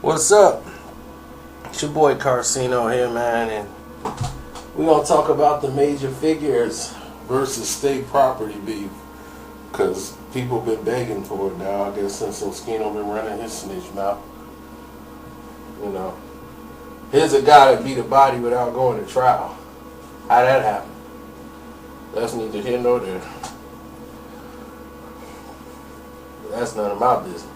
What's up? It's your boy Carcino here, man, and we're gonna talk about the major figures versus state property beef, because people been begging for it now. I guess since Skino been running his snitch mouth. You know, here's a guy that beat a body without going to trial. How that happen? That's neither here nor there. That's none of my business.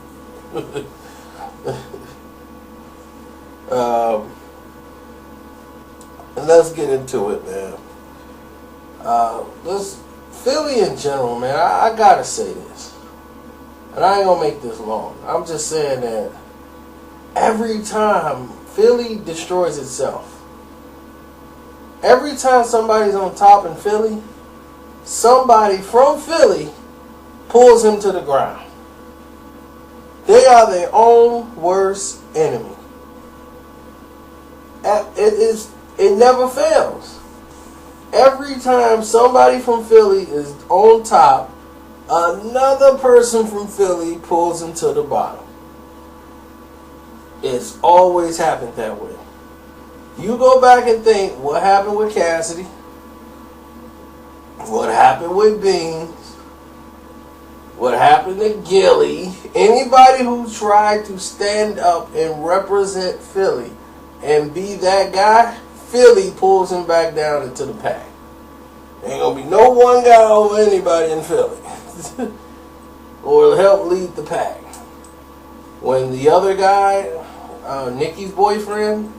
Let's get into it, man. Let's Philly in general, man. I gotta say this, and I ain't gonna make this long. I'm just saying that every time Philly destroys itself, every time somebody's on top in Philly, somebody from Philly pulls him to the ground. They are their own worst enemy. It never fails. Every time somebody from Philly is on top, another person from Philly pulls him to the bottom. It's always happened that way. You go back and think what happened with Cassidy, what happened with Beans, what happened to Gilly. Anybody who tried to stand up and represent Philly and be that guy, Philly pulls him back down into the pack. Ain't gonna be no one guy over anybody in Philly. Or help lead the pack. When the other guy, Nikki's boyfriend,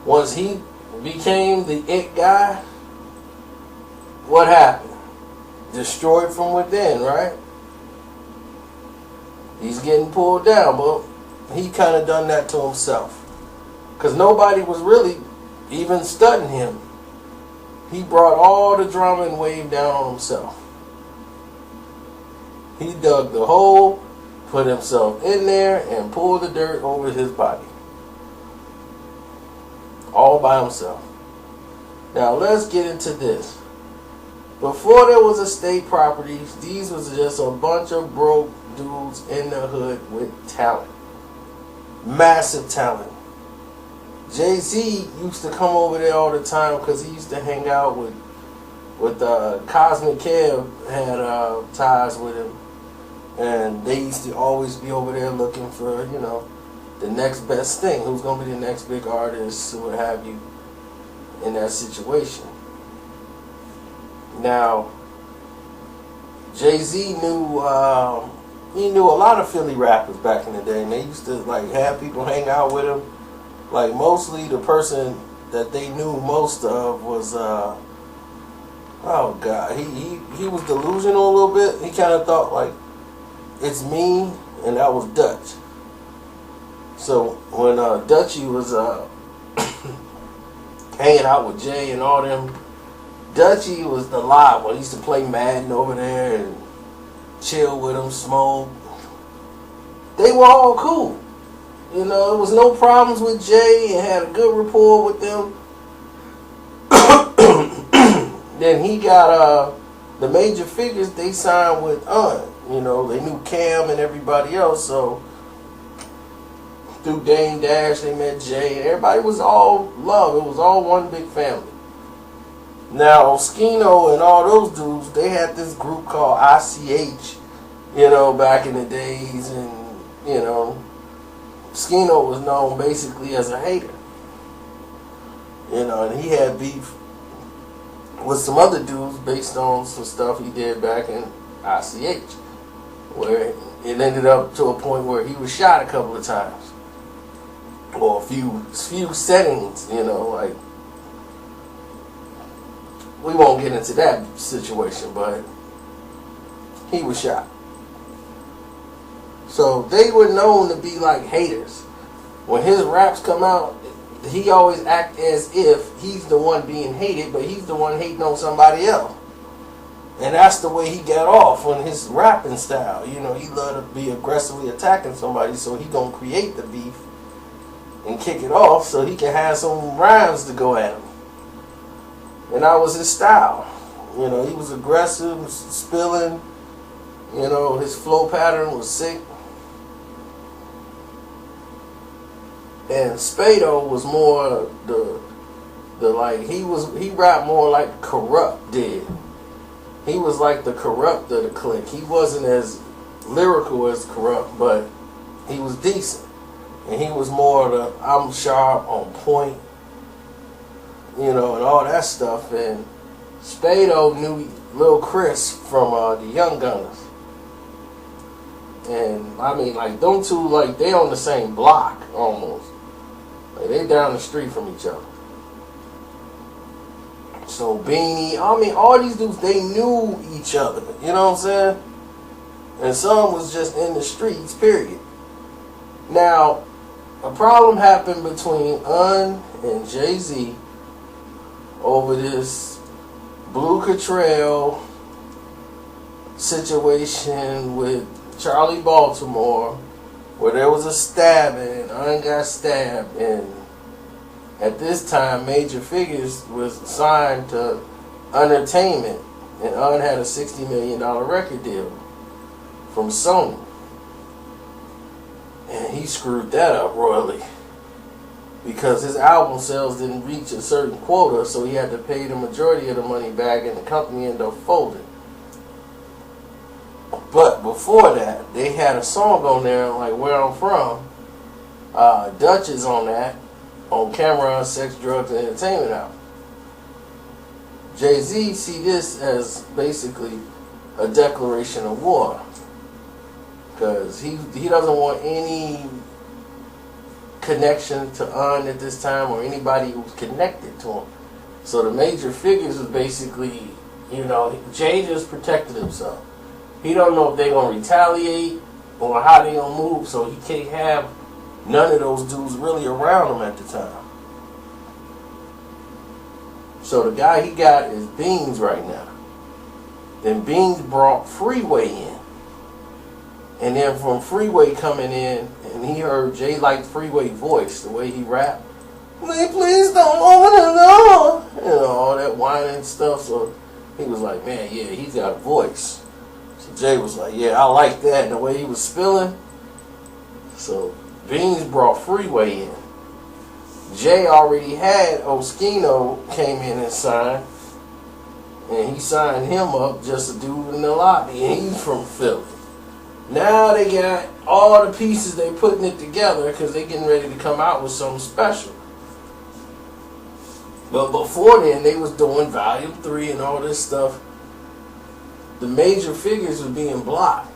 once he became the it guy, what happened? Destroyed from within, right? He's getting pulled down, but he kind of done that to himself. Because nobody was really even studying him. He brought all the drama and wave down on himself. He dug the hole, put himself in there, and pulled the dirt over his body. All by himself. Now let's get into this. Before there was a state property, these was just a bunch of broke dudes in the hood with talent. Massive talent. Jay-Z used to come over there all the time because he used to hang out with Cosmic Kev had ties with him, and they used to always be over there looking for, you know, the next best thing. Who's gonna be the next big artist, what have you, in that situation. Now, Jay-Z knew he knew a lot of Philly rappers back in the day, and they used to like have people hang out with him. Like mostly the person that they knew most of was oh god, he was delusional a little bit. He kind of thought like it's me, and that was Dutch. So when Dutchy was hanging out with Jay and all them, Dutchy was the live one. He used to play Madden over there and chill with him, smoke. They were all cool. You know, there was no problems with Jay and had a good rapport with them. Then he got the major figures they signed with you know, they knew Cam and everybody else, so through Dame Dash they met Jay, and everybody was all love. It was all one big family. Now, Skino and all those dudes, they had this group called ICH, you know, back in the days, and, you know, Skino was known basically as a hater. You know, and he had beef with some other dudes based on some stuff he did back in ICH, where it ended up to a point where he was shot a couple of times. Or a few settings, you know, like, we won't get into that situation, but he was shot. So they were known to be like haters. When his raps come out, he always act as if he's the one being hated, but he's the one hating on somebody else. And that's the way he got off on his rapping style. You know, he loved to be aggressively attacking somebody, so he gonna create the beef and kick it off so he can have some rhymes to go at him. And that was his style. You know, he was aggressive, spilling. You know, his flow pattern was sick. And Spado was more the like he rapped more like Corrupt did. He was like the Corrupt of the clique. He wasn't as lyrical as Corrupt, but he was decent. And he was more the I'm sharp, on point, and all that stuff. And Spado knew Lil Chris from the Young Gunners. And I mean, like, them two, like, they on the same block almost. Like, they down the street from each other. So Beanie, I mean, all these dudes, they knew each other. You know what I'm saying? And some was just in the streets, period. Now, a problem happened between and Jay-Z over this Blue Cottrell situation with Charlie Baltimore, where there was a stabbing, and got stabbed, and at this time, Major Figgas was signed to Entertainment, and had a $60 million record deal from Sony. And he screwed that up royally because his album sales didn't reach a certain quota, so he had to pay the majority of the money back, and the company ended up folding. But before that, they had a song on there, like Where I'm From. Dutch is on that, on Cameron Sex, Drugs, and Entertainment album. Jay-Z see this as basically a declaration of war, because he doesn't want any connection to at this time, or anybody who's connected to him. So the Major Figures is basically, Jay just protected himself. He don't know if they're going to retaliate or how they going to move, so he can't have none of those dudes really around him at the time. So the guy he got is Beans right now. Then Beans brought Freeway in. And then from Freeway coming in, and he heard Jay liked Freeway voice, the way he rapped. Please don't open the door. All that whining stuff. So he was like, man, yeah, he's got a voice. So Jay was like, yeah, I like that. And the way he was spilling. So Beans brought Freeway in. Jay already had Oskino came in and signed. And he signed him up, just a dude in the lobby. And he's from Philly. Now they got all the pieces, they putting it together because they getting ready to come out with something special. But before then, they was doing Volume 3 and all this stuff. The Major Figures was being blocked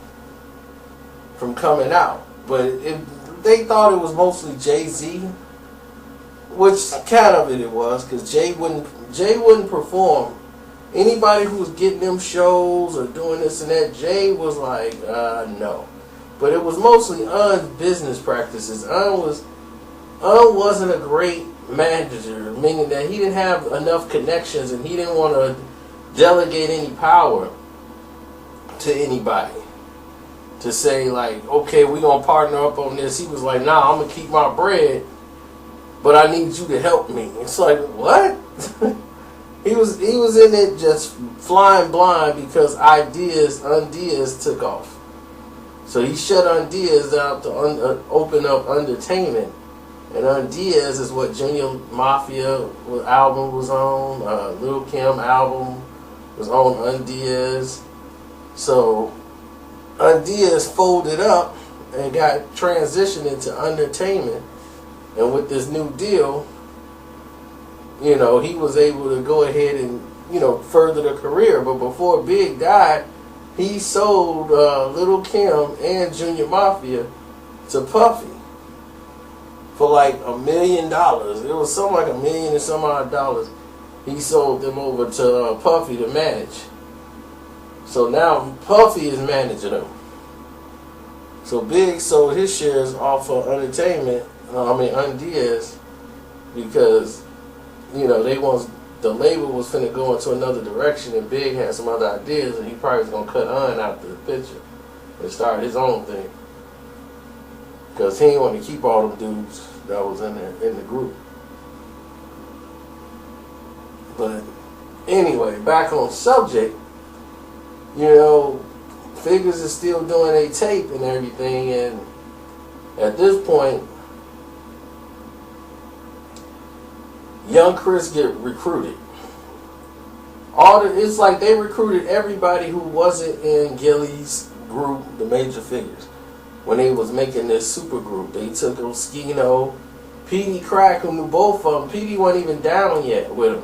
from coming out. But they thought it was mostly Jay-Z, which kind of it was, because Jay wouldn't perform. Anybody who was getting them shows or doing this and that, Jay was like, no. But it was mostly business practices. Wasn't a great manager, meaning that he didn't have enough connections and he didn't want to delegate any power to anybody. To say like, okay, we're going to partner up on this. He was like, nah, I'm going to keep my bread, but I need you to help me. It's like, what? He was in it just flying blind because Undiaz took off. So he shut Undiaz out to open up Entertainment. And Undiaz is what Junior Mafia album was on. Lil Kim album was on Undiaz. So Undiaz folded up and got transitioned into Entertainment. And with this new deal, he was able to go ahead and, further the career. But before Big died, he sold Lil Kim and Junior Mafia to Puffy for like $1 million. It was something like $1 million and some odd dollars. He sold them over to Puffy to manage. So now Puffy is managing them. So Big sold his shares off of Entertainment, Undiaz, because the label was finna go into another direction, and Big had some other ideas, and he probably was gonna cut out the picture and start his own thing, because he didn't want to keep all them dudes that was in the group. But anyway, back on subject, Figgas is still doing a tape and everything, and at this point, young Chris get recruited. It's like they recruited everybody who wasn't in Gilly's group, the Major Figgas. When they was making this super group, they took Oskino, Petey Crack, who knew both of them. Petey wasn't even down yet with him.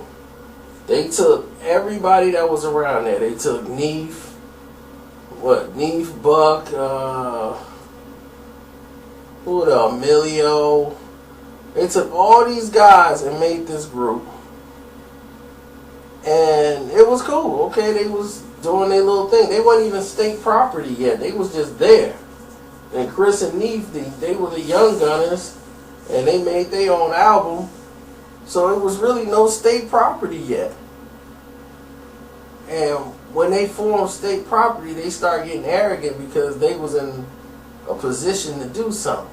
They took everybody that was around there. They took Neef, Buck, who the Emilio. They took all these guys and made this group. And it was cool. Okay, they was doing their little thing. They wasn't even state property yet. They was just there. And Chris and Neef, they were the young gunners, and they made their own album. So it was really no state property yet. And when they formed state property, they started getting arrogant because they was in a position to do something.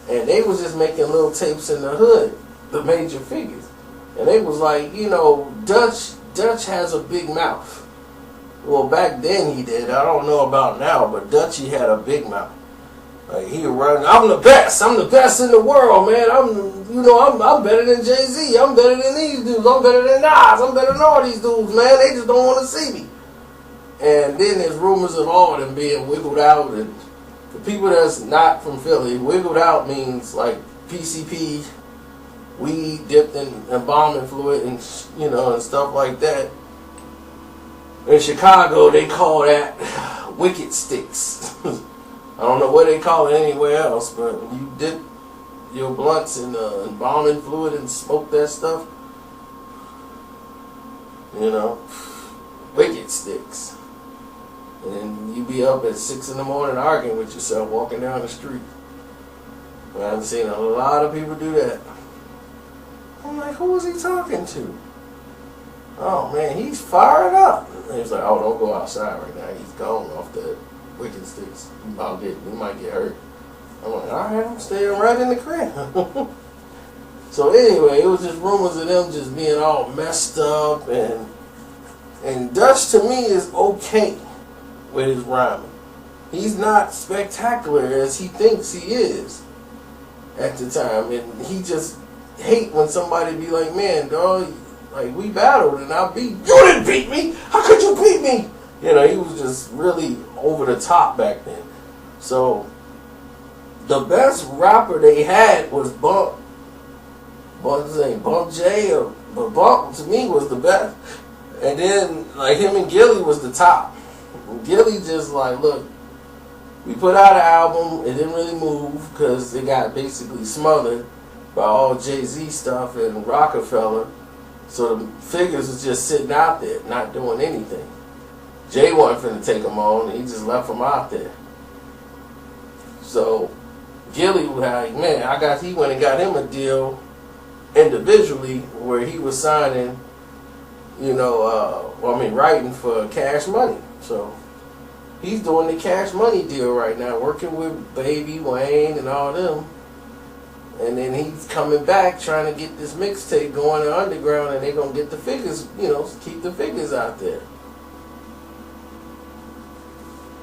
And they was just making little tapes in the hood, the Major Figgas. And they was like, Dutch has a big mouth. Well, back then he did. I don't know about now, but Dutchy had a big mouth. Like he would run, I'm the best in the world, man. I'm better than Jay-Z. I'm better than these dudes. I'm better than Nas. I'm better than all these dudes, man. They just don't want to see me. And then there's rumors of all of them being wiggled out. And for people that's not from Philly, wiggled out means like PCP, weed dipped in embalming fluid and and stuff like that. In Chicago, they call that wicked sticks. I don't know what they call it anywhere else, but when you dip your blunts in embalming fluid and smoke that stuff, wicked sticks. And then you be up at 6 in the morning arguing with yourself, walking down the street. I've seen a lot of people do that. I'm like, who was he talking to? Oh man, he's fired up. And he's like, oh, don't go outside right now. He's gone off the wicked sticks. He might get hurt. I'm like, all right, I'm staying right in the crib. So anyway, it was just rumors of them just being all messed up, and Dutch to me is okay with his rhyming. He's not spectacular as he thinks he is at the time, and he just hate when somebody be like, man, dog, like we battled and I beat you. Didn't beat me. How could you beat me? He was just really over the top back then. So the best rapper they had was Bump. Bump J, but Bump to me was the best. And then like him and Gilly was the top. And Gilly just like, look, we put out an album. It didn't really move because it got basically smothered by all Jay-Z stuff and Rockefeller. So the Figgas was just sitting out there, not doing anything. Jay wasn't finna take them on. He just left them out there. So Gilly was like, man, he went and got him a deal individually where he was signing, writing for Cash Money. So he's doing the Cash Money deal right now, working with Baby, Wayne, and all them. And then he's coming back trying to get this mixtape going to underground, and they're going to get the Figgas, keep the Figgas out there.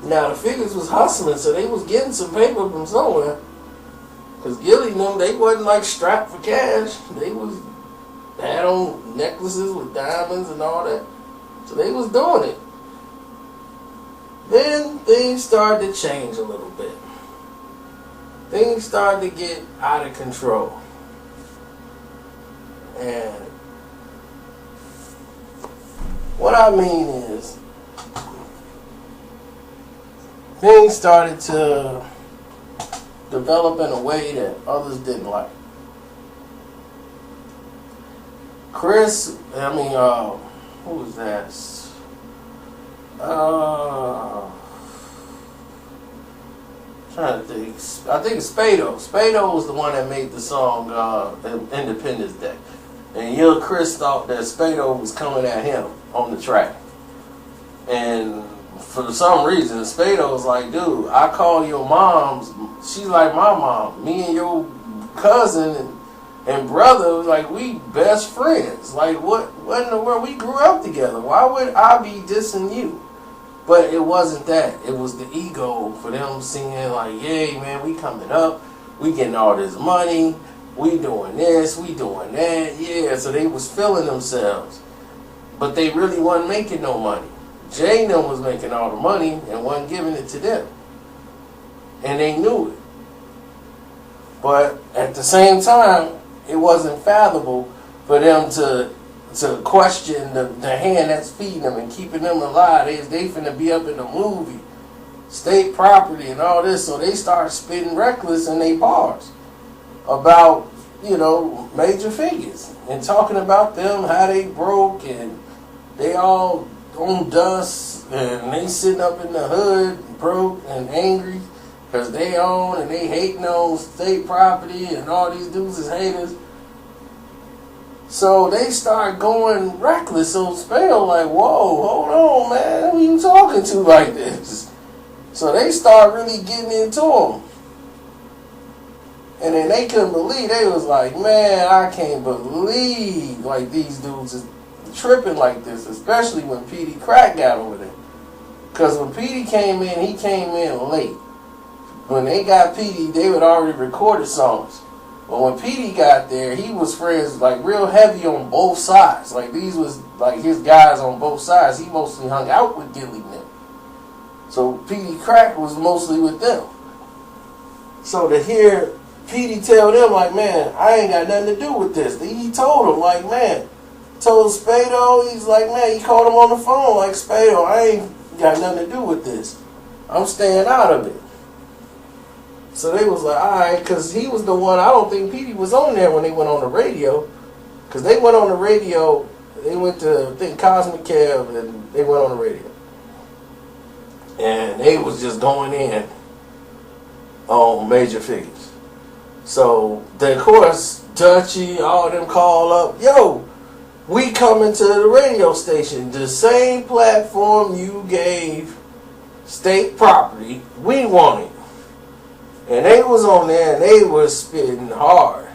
Now, the Figgas was hustling, so they was getting some paper from somewhere. Because Gilly knew they wasn't like strapped for cash. They had on necklaces with diamonds and all that. So they was doing it. Then things started to change a little bit. Things started to get out of control. And what I mean is, things started to develop in a way that others didn't like. Who was that? Trying to think. I think it's Spado. Spado was the one that made the song Independence Day. And Young Chris thought that Spado was coming at him on the track. And for some reason, Spado was like, dude, I call your mom's, she's like my mom. Me and your cousin and brother, like, we best friends. Like, what in the world? We grew up together. Why would I be dissing you? But it wasn't that. It was the ego for them seeing like, yay, man, we coming up. We getting all this money. we doing this, we doing that. Yeah, so they was feeling themselves. But they really wasn't making no money. Jay and them was making all the money and wasn't giving it to them. And they knew it. But at the same time, it wasn't fathomable for them to question the hand that's feeding them and keeping them alive. They finna be up in the movie, state property and all this. So they start spitting reckless in their bars about, Major Figgas and talking about them, how they broke and they all on dust and they sitting up in the hood broke and angry because they own and they hating on state property and all these dudes is haters. So they start going reckless. So Spade like, whoa, hold on, man. Who you talking to like this? So they start really getting into them. And then they couldn't believe. They was like, man, I can't believe like these dudes is tripping like this, especially when PD Crack got over there. Because when PD came in, he came in late. When they got PD, they had already recorded songs. But when PD got there, he was friends like real heavy on both sides. Like these was like his guys on both sides. He mostly hung out with Gilly and them. So PD Crack was mostly with them. So to hear PD tell them like, man, I ain't got nothing to do with this. He told him like, man, told Spado, he's like, man, he called him on the phone like, Spado, I ain't got nothing to do with this. I'm staying out of it. So they was like, all right, because he was the one, I don't think Petey was on there when they went on the radio. Because they went on the radio, they went to, I think, Cosmic Kev, and they went on the radio. And they was just going in on Major Figgas. So, then, of course, Dutchy, all of them call up, yo, we coming to the radio station, the same platform you gave state property, we want it. And they was on there and they was spitting hard.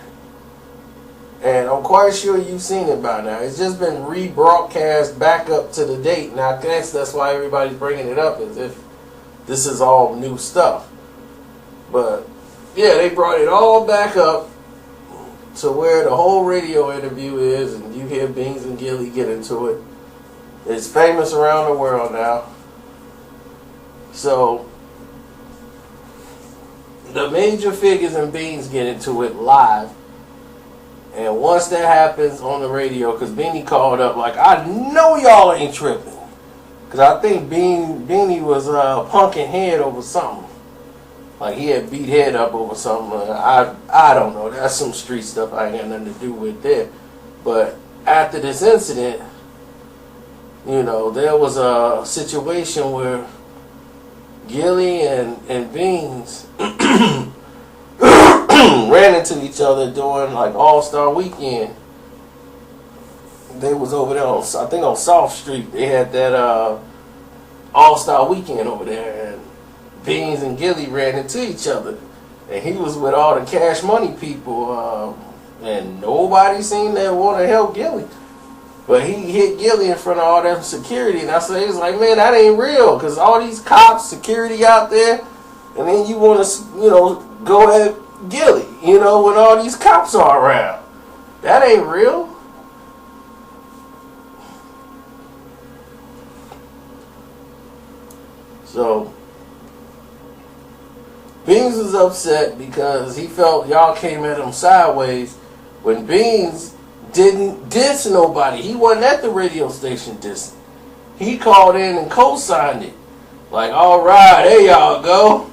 And I'm quite sure you've seen it by now. It's just been rebroadcast back up to the date. And I guess that's why everybody's bringing it up, as if this is all new stuff. But yeah, they brought it all back up to where the whole radio interview is, and you hear Beans and Gilly get into it. It's famous around the world now. So the Major Figgas and Beans get into it live. And once that happens on the radio, because Beanie called up like, I know y'all ain't tripping. Because I think Beanie was punking head over something. Like he had beat head up over something. I don't know. That's some street stuff I ain't got nothing to do with there. But after this incident, there was a situation where Gilly and Beans ran into each other during like All-Star Weekend. They was over there on, I think on South Street. They had that All-Star Weekend over there, and Beans and Gilly ran into each other. And he was with all the Cash Money people, and nobody seemed to want to help Gilly. But he hit Gilly in front of all that security, and I said, he was like, man, that ain't real, because all these cops, security out there, and then you want to, go at Gilly, when all these cops are around. That ain't real. So Beans was upset because he felt y'all came at him sideways when Beans didn't diss nobody. He wasn't at the radio station dissing. He called in and co-signed it. Like, all right, there y'all go.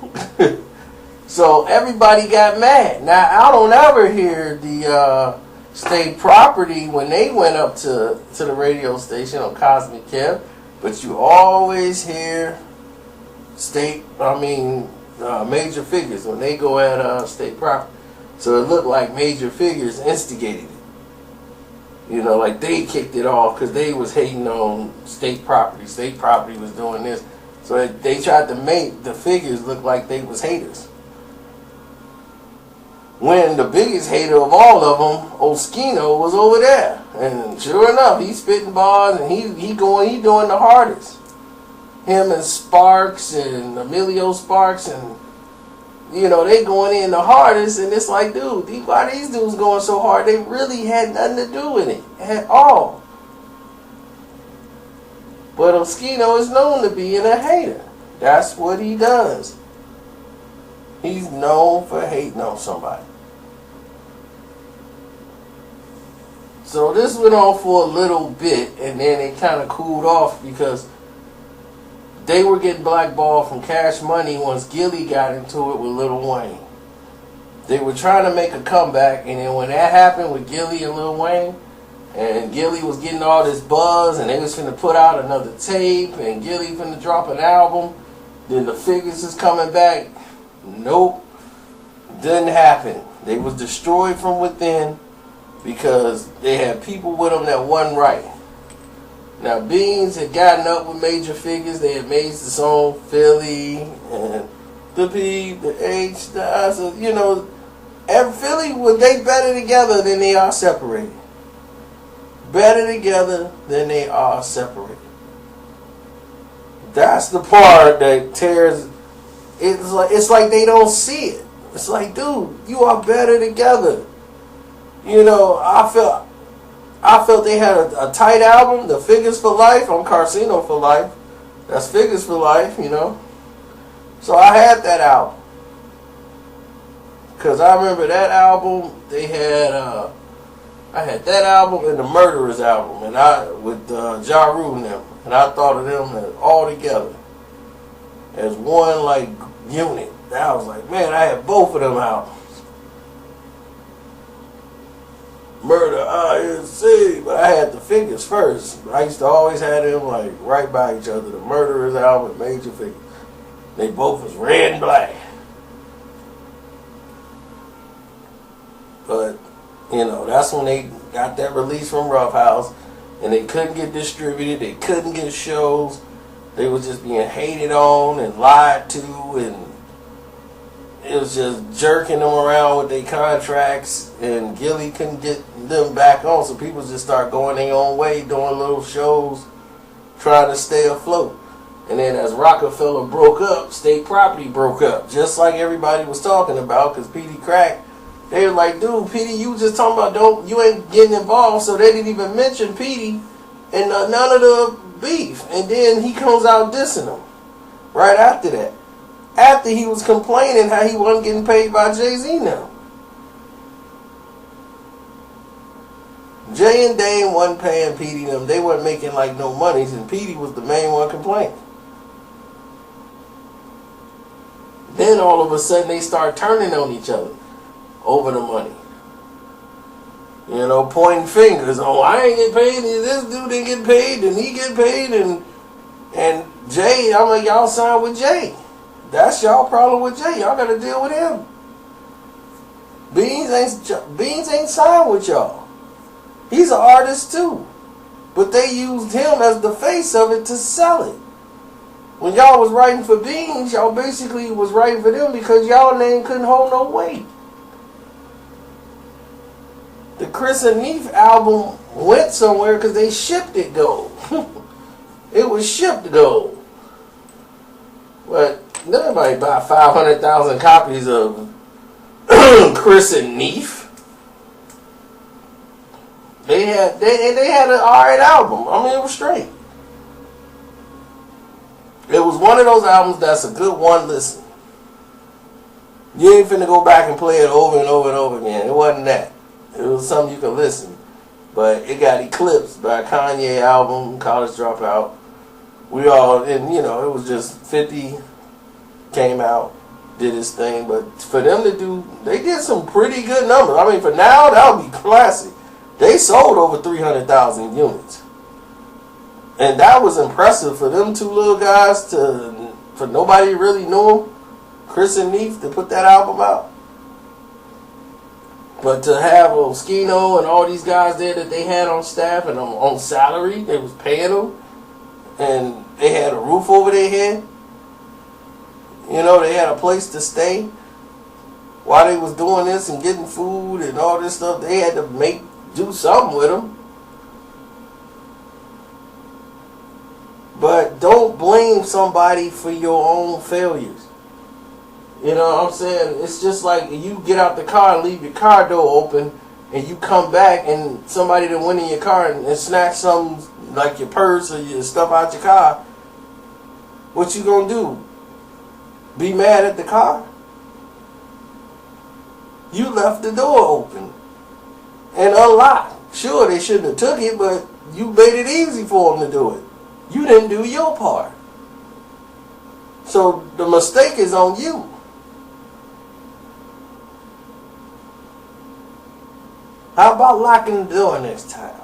So everybody got mad. Now, I don't ever hear the state property when they went up to the radio station on Cosmic Kev, but you always hear Major Figgas when they go at state property. So it looked like Major Figgas instigated it. Like they kicked it off because they was hating on state property. State property was doing this. So they tried to make the Figgas look like they was haters. When the biggest hater of all of them, Oskino, was over there. And sure enough, he's spitting bars and he doing the hardest. Him and Sparks and Emilio Sparks and they going in the hardest, and it's like, dude, why these dudes going so hard? They really had nothing to do with it at all. But Oskino is known to being a hater. That's what he does. He's known for hating on somebody. So this went on for a little bit, and then it kind of cooled off because they were getting blackballed from Cash Money once Gilly got into it with Lil Wayne. They were trying to make a comeback, and then when that happened with Gilly and Lil Wayne, and Gilly was getting all this buzz, and they was finna put out another tape, and Gilly finna drop an album, then the Figgas is coming back. Nope. Didn't happen. They was destroyed from within because they had people with them that wasn't right. Now, Beans had gotten up with Major Figgas. They had made the song Philly and the P, the H, the I. So, every Philly, they better together than they are separated. Better together than they are separated. That's the part that tears. It's like they don't see it. It's like, dude, you are better together. I felt they had a tight album, the Figgas for Life. I'm Carcino for Life. That's Figgas for Life, So I had that album. Because I remember that album, they had, I had that album and the Murderers album, and with Ja Rule and them. And I thought of them as all together as one, unit. I was like, man, I had both of them albums. Murder, INC, but I had the Figgas first. I used to always have them right by each other. The Murderers album, Major Figgas. They both was red and black. But, that's when they got that release from Rough House, and they couldn't get distributed. They couldn't get shows. They was just being hated on and lied to, and it was just jerking them around with their contracts, and Gilly couldn't get them back on, so people just start going their own way, doing little shows, trying to stay afloat. And then as Rockefeller broke up, State Property broke up, just like everybody was talking about, because Petey Crack, they were like, dude, Petey, you just talking about you ain't getting involved, so they didn't even mention Petey and none of the beef. And then he comes out dissing them right after that. After he was complaining how he wasn't getting paid by Jay-Z now. Jay and Dame wasn't paying Petey them. They weren't making no monies, and Petey was the main one complaining. Then all of a sudden they start turning on each other over the money. Pointing fingers. Oh, I ain't get paid. This dude didn't get paid, and he get paid, and Jay, I'm like, y'all signed with Jay. That's y'all problem with Jay. Y'all got to deal with him. Beans ain't signed with y'all. He's an artist too. But they used him as the face of it to sell it. When y'all was writing for Beans, y'all basically was writing for them because y'all name couldn't hold no weight. The Chris and Neef album went somewhere because they shipped it gold. It was shipped gold. But nobody buy 500,000 copies of Chris and Neef. They had an alright album. I mean, it was straight. It was one of those albums that's a good one listen. You ain't finna go back and play it over and over and over again. It wasn't that. It was something you could listen. But it got eclipsed by Kanye album, College Dropout. It was just 50 came out, did his thing. But for them to do, they did some pretty good numbers. I mean, for now, that would be classic. They sold over 300,000 units. And that was impressive for them two little guys for nobody really knew them, Chris and Neef, to put that album out. But to have Oskino and all these guys there that they had on staff and on salary, they was paying them, and they had a roof over their head. They had a place to stay while they was doing this and getting food and all this stuff. They had to do something with them. But don't blame somebody for your own failures. You know what I'm saying? It's just like you get out the car and leave your car door open, and you come back and somebody that went in your car and snatched something like your purse or your stuff out your car. What you gonna do? Be mad at the car? You left the door open and unlocked. Sure, they shouldn't have took it, but you made it easy for them to do it. You didn't do your part. So the mistake is on you. How about locking the door next time?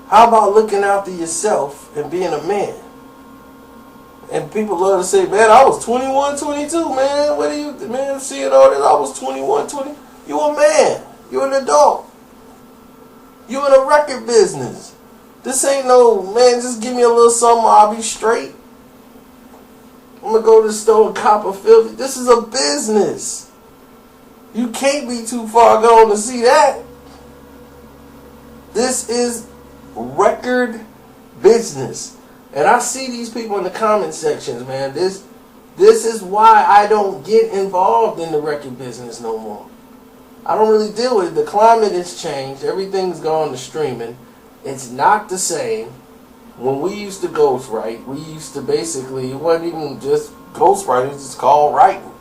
How about looking after yourself and being a man? And people love to say, man, I was 21, 22, man. What are you, man, seeing all this? I was 21, 20. You a man. You an adult. You in a record business. This ain't no, man, just give me a little something, I'll be straight. I'm going to go to the store and cop a filthy. This is a business. You can't be too far gone to see that. This is record business. And I see these people in the comment sections, man. This is why I don't get involved in the record business no more. I don't really deal with it. The climate has changed. Everything's gone to streaming. It's not the same. When we used to ghostwrite, we used to basically, it wasn't even just ghostwriting, it's called writing.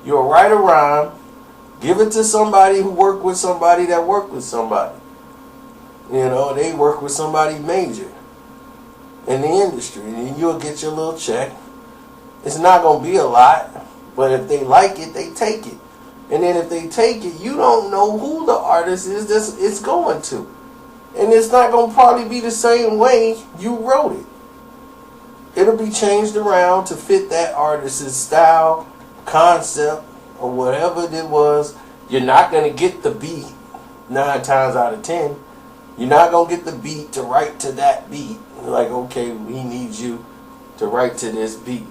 You'll write a rhyme, give it to somebody who worked with somebody that worked with somebody. You know, they work with somebody major in the industry, and you'll get your little check. It's not going to be a lot, but if they like it, they take it. And then if they take it, you don't know who the artist is that it's going to. And it's not going to probably be the same way you wrote it. It'll be changed around to fit that artist's style, concept, or whatever it was. You're not going to get the beat 9 times out of 10. You're not going to get the beat to write to that beat. Like, okay, he needs you to write to this beat.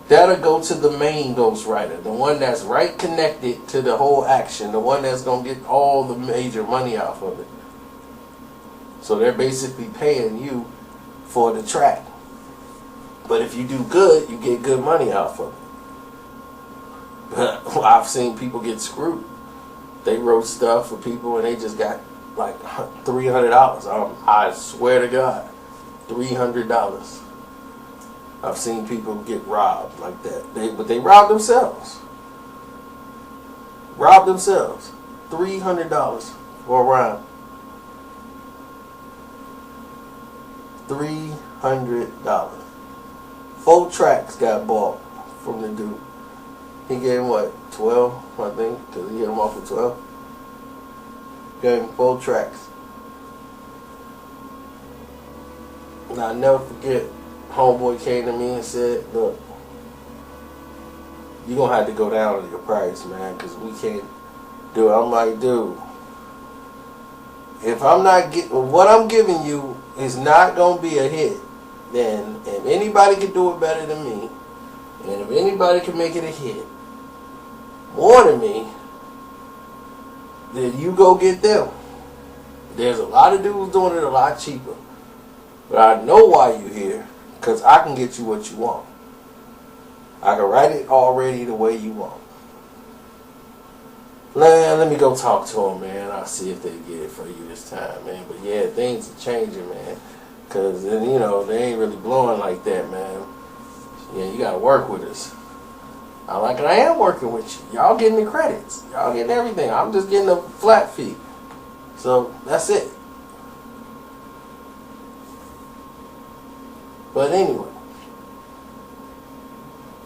That'll go to the main ghostwriter, the one that's right connected to the whole action, the one that's going to get all the major money off of it. So they're basically paying you for the track. But if you do good, you get good money off of it. But I've seen people get screwed. They wrote stuff for people and they just got like $300. I swear to God, $300. I've seen people get robbed like that. But they robbed themselves. Robbed themselves. $300 for a rhyme. $300. 4 tracks got bought from the dude. He gave him what, 12, I think, because he hit him off with 12. Gave him 4 tracks. And I'll never forget, homeboy came to me and said, look, you're going to have to go down on your price, man, because we can't do it. I'm like, dude, if I'm not getting, what I'm giving you is not going to be a hit, then if anybody can do it better than me, and if anybody can make it a hit more than me, then you go get them. There's a lot of dudes doing it a lot cheaper. But I know why you're here, because I can get you what you want. I can write it already the way you want. Man, let me go talk to them, man. I'll see if they get it for you this time, man. But yeah, things are changing, man. Because, you know, they ain't really blowing like that, man. Yeah, you got to work with us. I am working with you. Y'all getting the credits. Y'all getting everything. I'm just getting a flat fee. So, that's it. But anyway,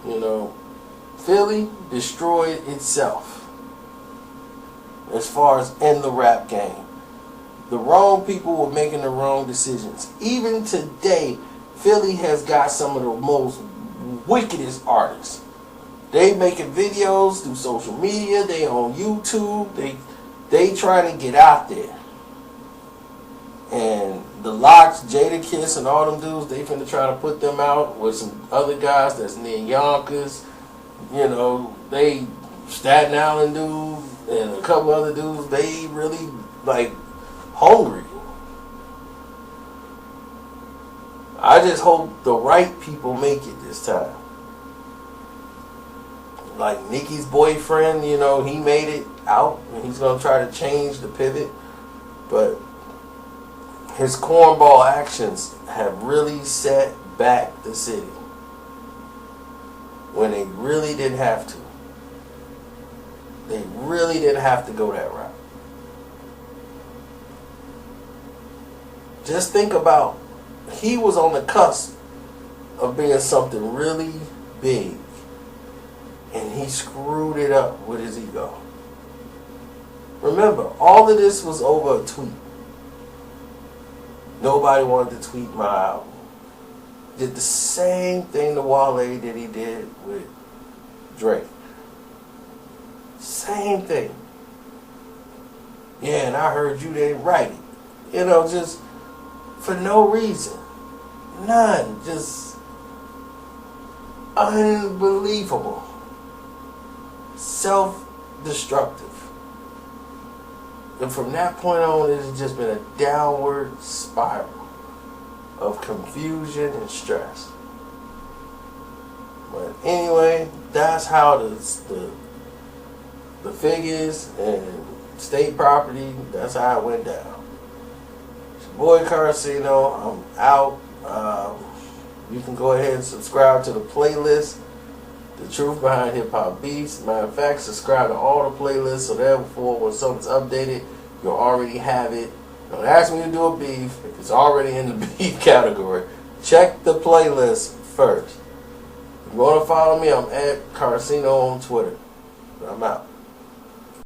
you know, Philly destroyed itself as far as in the rap game. The wrong people were making the wrong decisions. Even today, Philly has got some of the most wickedest artists. They making videos through social media. They on YouTube. They trying to get out there. And the Locks, Jadakiss, and all them dudes, they finna try to put them out with some other guys that's near Yonkers. You know, they Staten Island dude and a couple other dudes, they really like hungry. I just hope the right people make it this time. like Nikki's boyfriend, you know, he made it out and he's gonna try to change the pivot, but his cornball actions have really set back the city when they really didn't have to. They really didn't have to go that route. Just think about, he was on the cusp of being something really big, and he screwed it up with his ego. Remember, all of this was over a tweet. Nobody wanted to tweet my album. Did the same thing to Wale that he did with Drake. Same thing. Yeah, and I heard you didn't write it. You know, just for no reason. None. Just unbelievable. Self-destructive. And from that point on, it has just been a downward spiral of confusion and stress. But anyway, that's how the Figgas and state property, that's how it went down. It's your boy Carcino. I'm out. You can go ahead and subscribe to the playlist, The Truth Behind Hip Hop Beats. Matter of fact, subscribe to all the playlists so therefore when something's updated, you'll already have it. Don't ask me to do a beef if it's already in the beef category. Check the playlist first. If you want to follow me, I'm at Carcino on Twitter. I'm out.